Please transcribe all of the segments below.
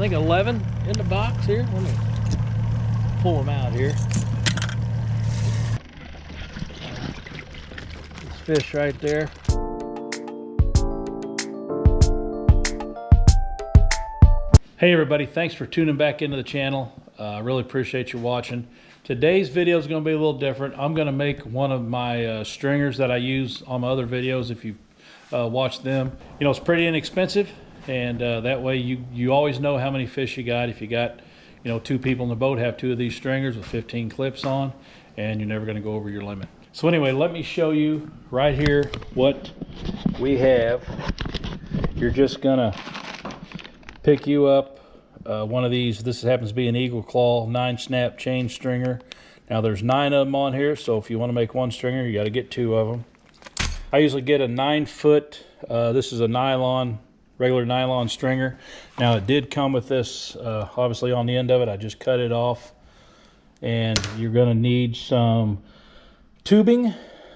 think 11 in the box here. Let me pull them out here. This fish right there. Hey everybody, thanks for tuning back into the channel. I really appreciate you watching. Today's video is going to be a little different. I'm going to make one of my stringers that I use on my other videos if you've watched them. You know, it's pretty inexpensive, and that way you always know how many fish you got. If you got, you know, 2 people in the boat, have 2 of these stringers with 15 clips on, and you're never going to go over your limit. So anyway, let me show you right here what we have. You're just going to pick you up one of these. This happens to be an Eagle Claw 9-snap chain stringer. Now there's 9 of them on here, so if you want to make one stringer, you got to get 2 of them. I usually get a 9-foot. This is a nylon, regular nylon stringer. Now it did come with this, obviously on the end of it. I just cut it off, and you're going to need some tubing.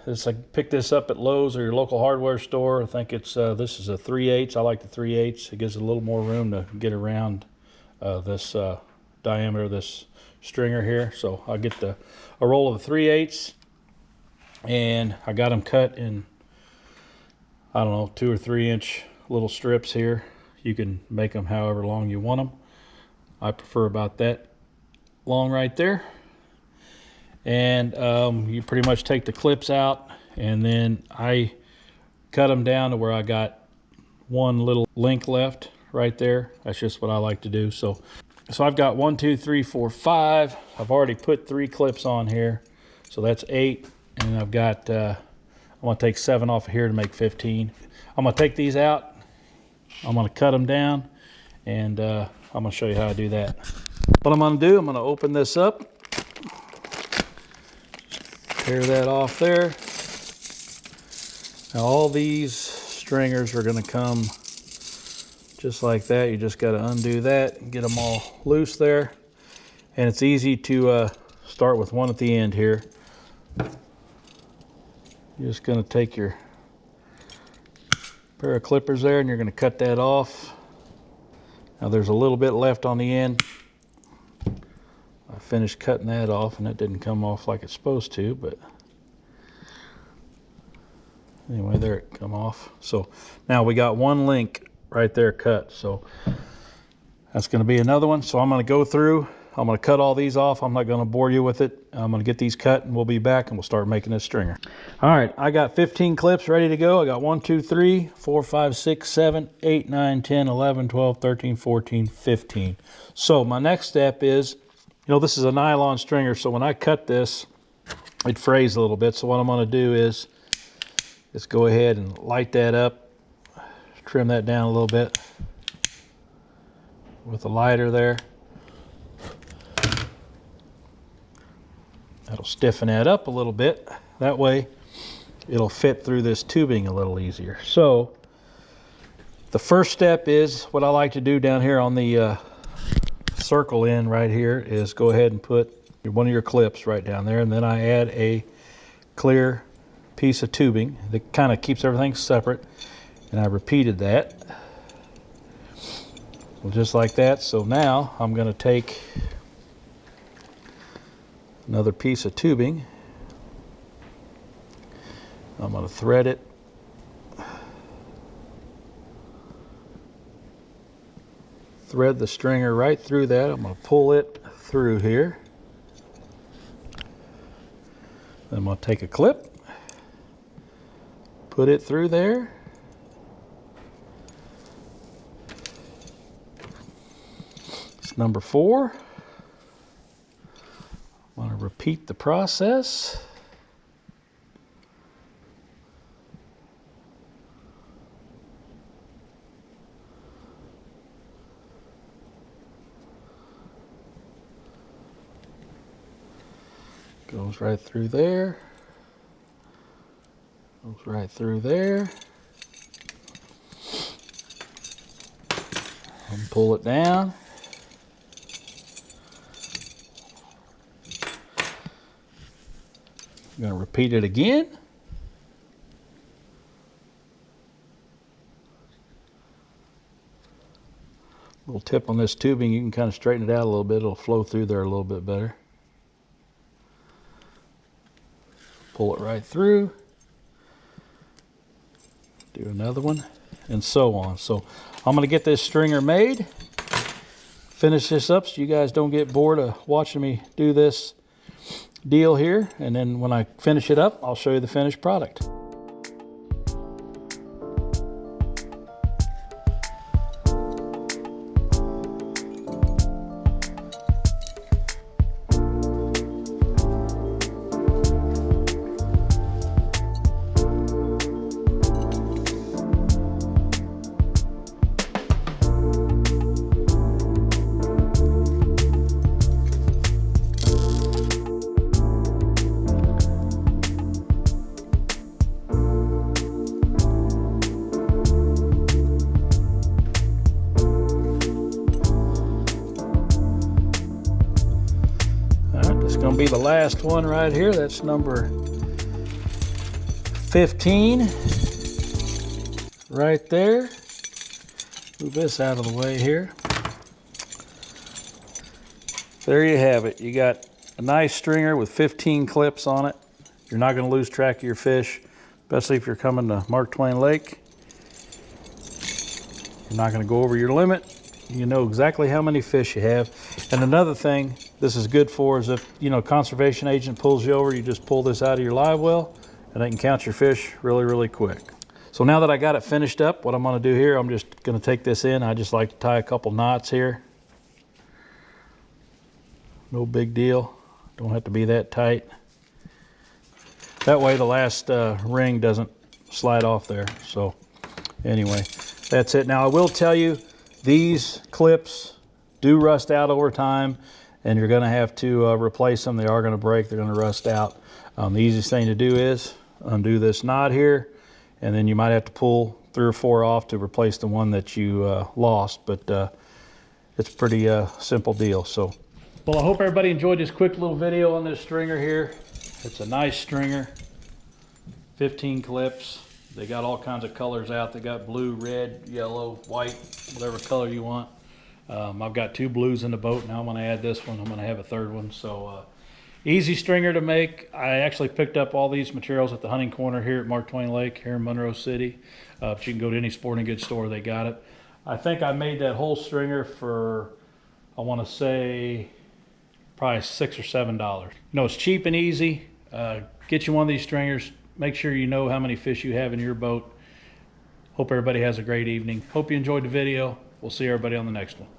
I picked this up at Lowe's or your local hardware store. I think it's this is a 3/8. I like the 3/8. It gives a little more room to get around this diameter of this stringer here. So I'll get a roll of the 3/8, and I got them cut in, I don't know, 2 or 3 inch little strips here. You can make them however long you want them. I prefer about that long right there. And you pretty much take the clips out, and then I cut them down to where I got one little link left right there. That's just what I like to do. So I've got 1, 2, 3, 4, 5. I've already put 3 clips on here, so that's 8. And I've got I'm gonna take 7 off of here to make 15. I'm gonna take these out, I'm gonna cut them down, and I'm gonna show you how I do that. What I'm gonna do, I'm gonna open this up, tear that off there. Now all these stringers are going to come just like that. You just got to undo that and get them all loose there. And it's easy to start with one at the end here. You're just going to take your pair of clippers there, and you're going to cut that off. Now there's a little bit left on the end. I finished cutting that off, and it didn't come off like it's supposed to, but anyway, there it come off. So now we got one link right there cut, so that's going to be another one. So I'm going to go through, I'm going to cut all these off. I'm not going to bore you with it. I'm going to get these cut, and we'll be back, and we'll start making this stringer. All right, I got 15 clips ready to go. I got 1, 2, 3, 4, 5, 6, 7, 8, 9, 10, 11, 12, 13, 14, 15. So my next step is, you know, this is a nylon stringer, so when I cut this, it frays a little bit. So what I'm going to do is just go ahead and light that up, trim that down a little bit with a lighter there. That'll stiffen that up a little bit. That way it'll fit through this tubing a little easier. So the first step is, what I like to do down here on the circle end right here is go ahead and put one of your clips right down there, and then I add a clear piece of tubing that kind of keeps everything separate, and I repeated that. Well, just like that. So now I'm going to take another piece of tubing. I'm going to thread it thread the stringer right through that. I'm going to pull it through here. Then I'm going to take a clip, put it through there. It's number 4. I'm going to repeat the process. Goes right through there. Goes right through there. And pull it down. I'm going to repeat it again. Little tip on this tubing, you can kind of straighten it out a little bit. It'll flow through there a little bit better. Pull it right through. Do another one, and so on. So I'm going to get this stringer made, finish this up so you guys don't get bored of watching me do this deal here, and then when I finish it up, I'll show you the finished product. Going to be the last one right here. That's number 15 right there. Move this out of the way here. There you have it. You got a nice stringer with 15 clips on it. You're not going to lose track of your fish, especially if you're coming to Mark Twain Lake. You're not going to go over your limit. You know exactly how many fish you have. And another thing this is good for is if, you know, conservation agent pulls you over, you just pull this out of your live well and they can count your fish really, really quick. So now that I got it finished up, what I'm going to do here, I'm just going to take this in. I just like to tie a couple knots here. No big deal. Don't have to be that tight. That way the last ring doesn't slide off there. So anyway, that's it. Now I will tell you, these clips do rust out over time, and you're going to have to replace them. They are going to break. They're going to rust out. The easiest thing to do is undo this knot here, and then you might have to pull 3 or 4 off to replace the one that you lost, but it's a pretty simple deal. So, well, I hope everybody enjoyed this quick little video on this stringer here. It's a nice stringer, 15 clips. They got all kinds of colors out. They got blue, red, yellow, white, whatever color you want. I've got 2 blues in the boat. Now I'm going to add this one. I'm going to have a 3rd one. So easy stringer to make. I actually picked up all these materials at the hunting corner here at Mark Twain Lake here in Monroe City. But you can go to any sporting goods store, they got it. I think I made that whole stringer for, I want to say, probably $6 or $7. You know, it's cheap and easy. Get you one of these stringers. Make sure you know how many fish you have in your boat. Hope everybody has a great evening. Hope you enjoyed the video. We'll see everybody on the next one.